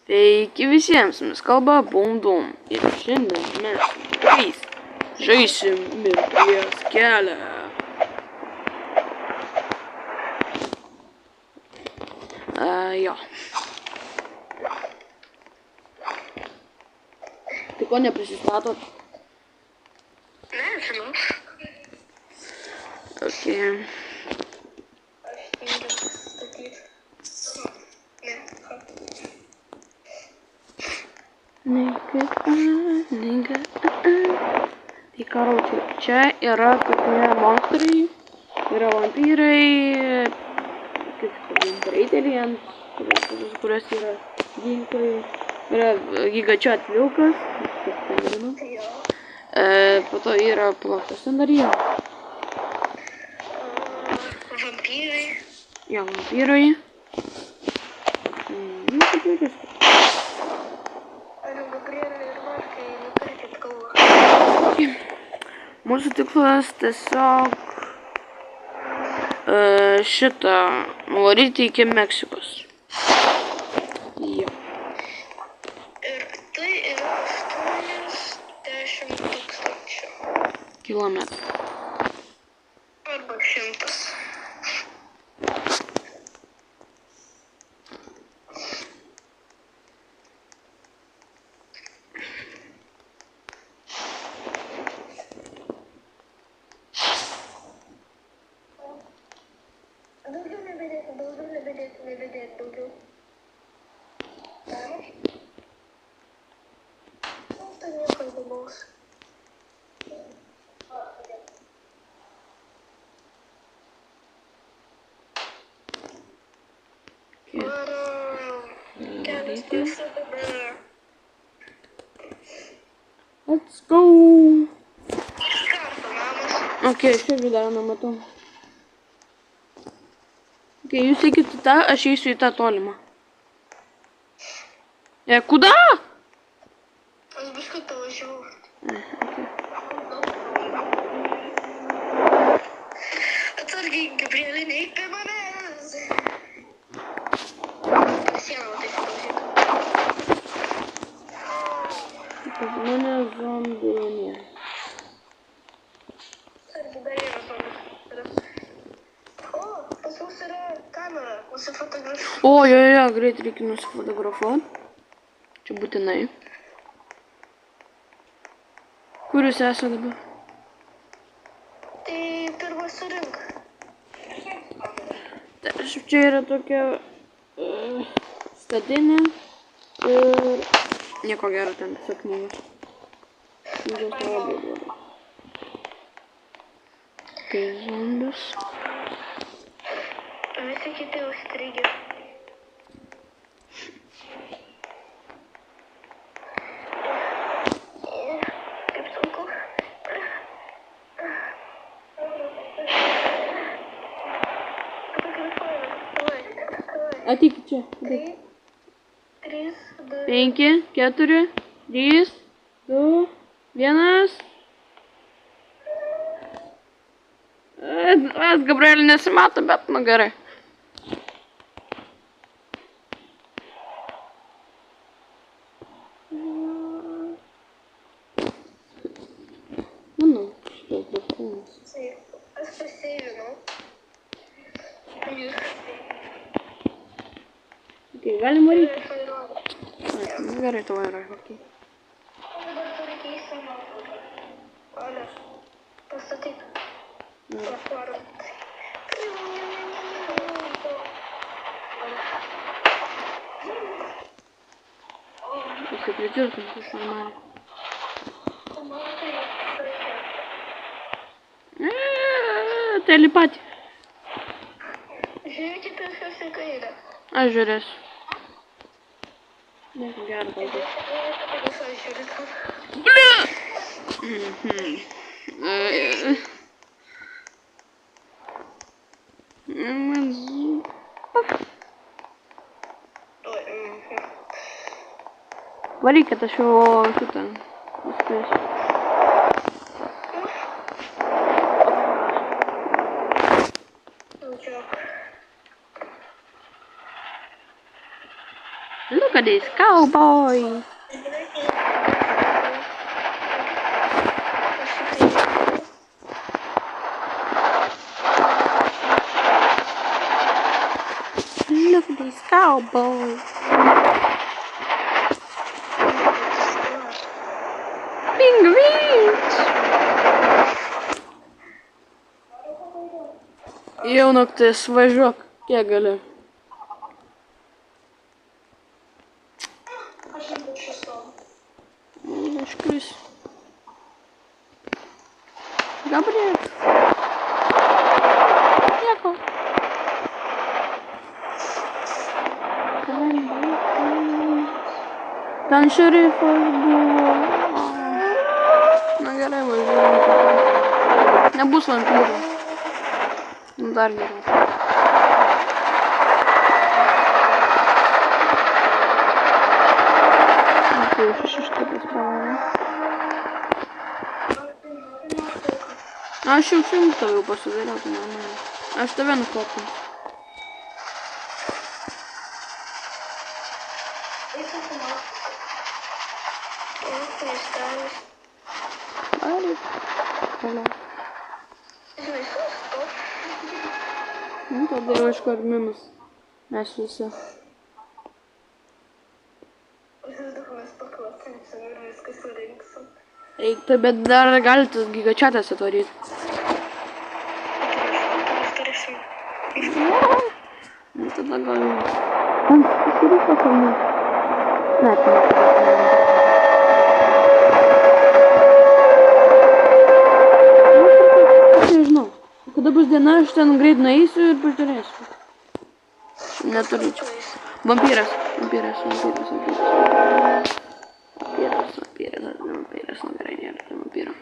Sveiki visiems, mes kalba Bundum ir šiandien mes žaisim mirties kelią. Jo. Tai ko neprisistatot? Nežinau. Okay. Aš tingiu statyti. Tai karočiui, čia yra tokie monstrai, yra vampyrai, kaip breiteliai, kurios yra ginklai, yra gigačiat vilkas, kaip tai vadinu. Po to yra plaktas ten dar yra. Vampyrai. Jo, vampyrai. Kaip jau viskas. Mūsų tikslas tiesiog šitą nuvaryti iki Meksikos. Jo. Ir tai yra 80 000 Kilometrų. arba 100. Daugiau nebedėti daugiau. Tai nieko įdomaus. Let's go! Окей, что же да, на мотом. Окей, jūs eikit į tą, aš eisiu į tą tolimą. Куда? Aš biškutą važiavau. Atsargiai, Gabrielė, neik prie manęs. Sieną taip klausyt. Pas mane zombių nėra. Atsargiai, dar yra zombis. O, pas mus yra kamera, nusifotografuoti. O, jo, greit reikia nusifotografuoti. Čia būtinai. Kur jūs esate dabar? Tai pirmą surink. Čia yra tokia statinė ir nieko gero ten tiesiog knygos. Knygos nelabai duoda. Tai zombis. Visi kiti užstrigę. Kaip sunku. Ateikit čia. 3, 2. 5, 4, 3, 2, 1. Gabrielė nesimato, bet nu gerai. Manau, šitas telefonas. Aš paseivinau. Okay, galim varyti. Nu gerai, tavo yra, okei. Dabar turi keisti nuotrauką. Olia, pastatyk. Platformą. Придёрком, это нормально. Телепатия. Žiūrėk, tas kas į kairę. Aš žiūrėsiu. Ne, gerai, galbūt. Bля! Man varyk, kad aš jau šitą nuspėsiu. Liuks. Look at this cowboy. Look at this cowboy. Pingvins! Jaunoktis, važiuok, kiek gali. Iškris. Gabriel. Nieko. Ten šerifas buvo. Na gerai, važiuojam. Nebus vampyrų. Dar geriau. Tai aš iš kitas pravarė. Aš jau filmų tave jau pasidariau, tai normaliai. Aš tave nukopinu. Gali. Toliau. Nu, tada jau iškart minus. Mes visi. Eikti, bet dar galite gigačiatas atvaryti. Nu, tada gal jau. Ant susirūko kalnų. Ne, tai nežinau. Kada bus diena, aš ten greit nueisiu ir pažiūrėsiu. Neturiu. Vampyras. Nu gerai, nėra tai vampyro.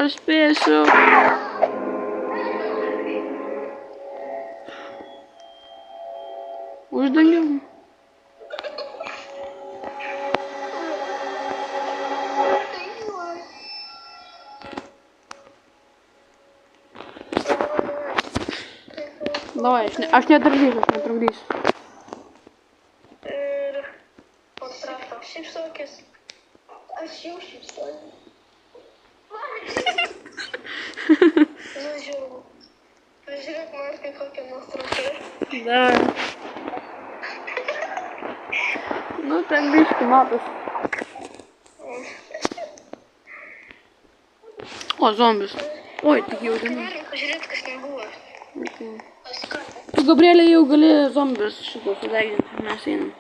Aš spėsiu. Uždengiau. Davai, aš netrukdysiu. Ir kontraktą. Šypsokis. Aš jau šypsoju. Žiūrėjau. Pažiūrėk, Markai, kokią nuotrauką. Dar. Nu, ten biškį matos. O, zombis. Oi, tik jau diena. Pažiūrėt, kas ten buvo. Okay. Tu, Gabrielė, jau gali zombis šitą sudeginti. Mes einam.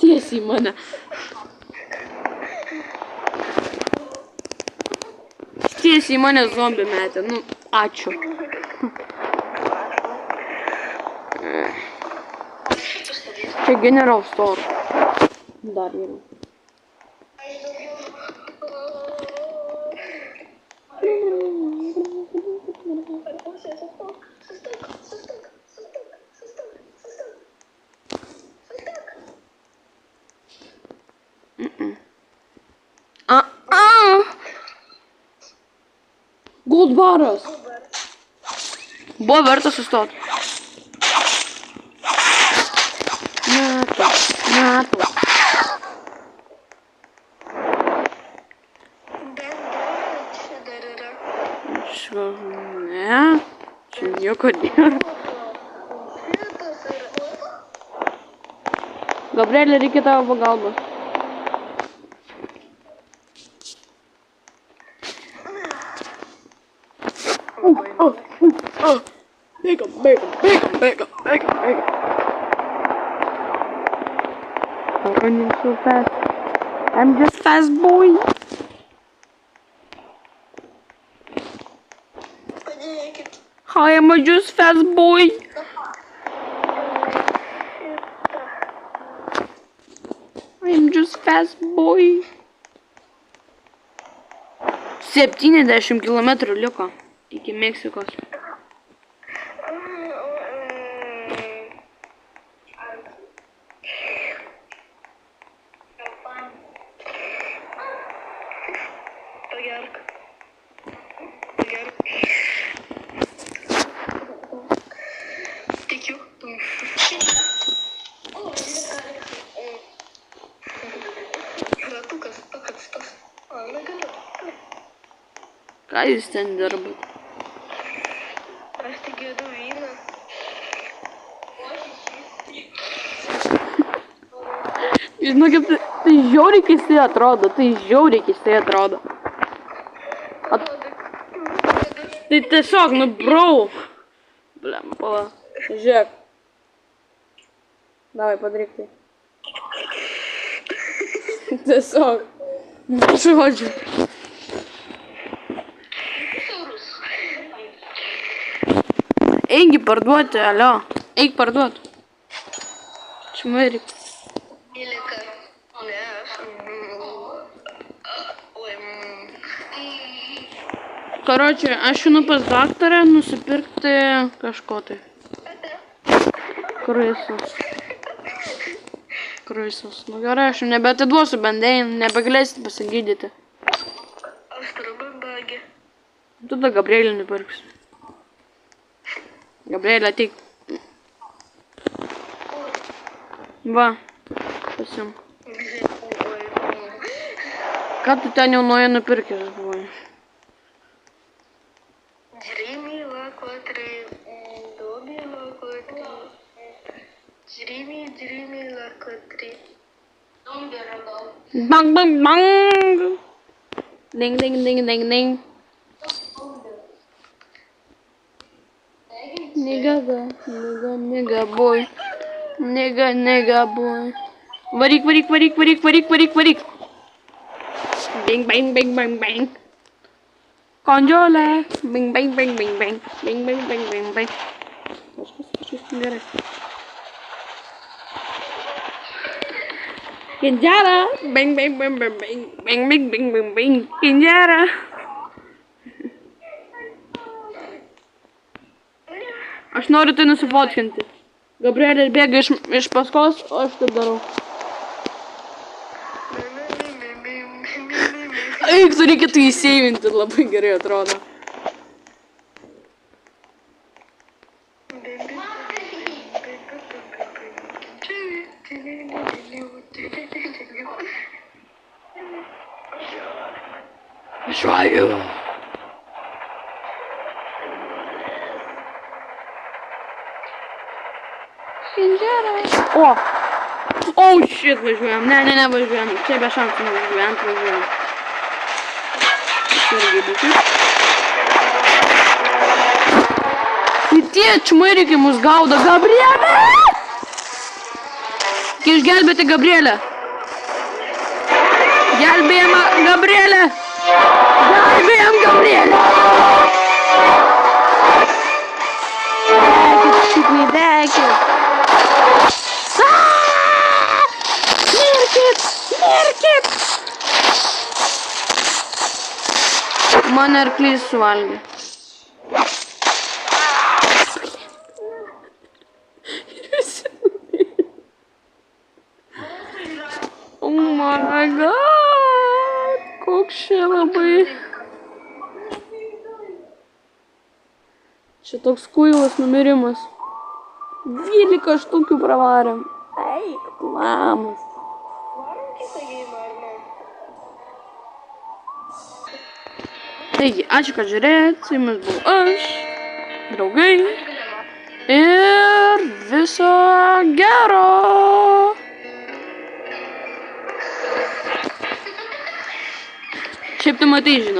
Tiesiai mane. Tiesiai mane zombį metė. Nu, ačiū. Čia General Store. Dar yra. Gold baras. Buvo verta sustot. Metų. Čia dar yra. Ne. Čia nieko nėra. Gabrielė, reikia tavo pagalbos. Bacon. I'm running so fast. I'm just fast boy. Padėkit. I am a just fast boy. I am just fast boy. 70 kilometrų liko iki Meksikos. Pagerk. Tikiu. Ratukas, pakastas. Negaliu. Ką jūs ten dirbat? Aš tik gėdu vyną. Žinokit, tai žiauriai keistai atrodo, Tai tiesiog, nu brau. Blem, pala. Žiūrėk. Davai, padaryk tai. Tiesiog. Žodžiu. Eigi parduoti, alio. Eik parduoti. Čmarik. 12. Ne, aš. Oi. Karočiui, aš einu pas daktarę nusipirkti kažko tai. Kruisas. Nu gerai, aš jums nebeatiduosiu bandėjim, nebegalėsit pasigydyti. Aš turiu bandagį. Tada Gabrielį nupirksiu. Gabrielė, ateik. Va, pasim. Ką tu ten jau nuoja nupirkęs buvai? Dreamy Lakotri, Dobi Lakotri, Dreamy Lakotri. Bang, bang, bang! Ding, ding, ding, ding, ding. Nigga boy. Nigga boy. Varyk. Bing, bang, bang, bang, bang. Konjolė. Bing, bang, bang, bang, bang. Bing, bang, bang, bang, bang. Kažkas gerai. Kinjara. Bang, bang, bang, bang, bang. Bang, bang, bang, bang, bang. Kinjara. Aš noriu tai nusifotkinti. Gabrielė bėga iš paskos, o aš taip darau. Eik, tu reikėtų įseivinti, labai gerai atrodo. Žvaju. O! Oh shit, važiuojam. Ne, važiuojam. Čia be šansų nevažiuojam, važiuojam. Tai tie čmairikai mus gaudo. Gabrielė! Išgelbėti Gabrielę. Gelbėjam Gabrielę. Gelbėjam Gabrielę. Dėkit. Mirkit. Man arklys suvalgė. Oh my god. Koks čia labai. Čia toks kuilas numirimas. 12 štukių pravarėm. Eik, plamas. Taigi, ačiū, kad žiūrėjot, su jumis buvau aš, draugai, ir viso gero. Šiaip tu matai, žinau.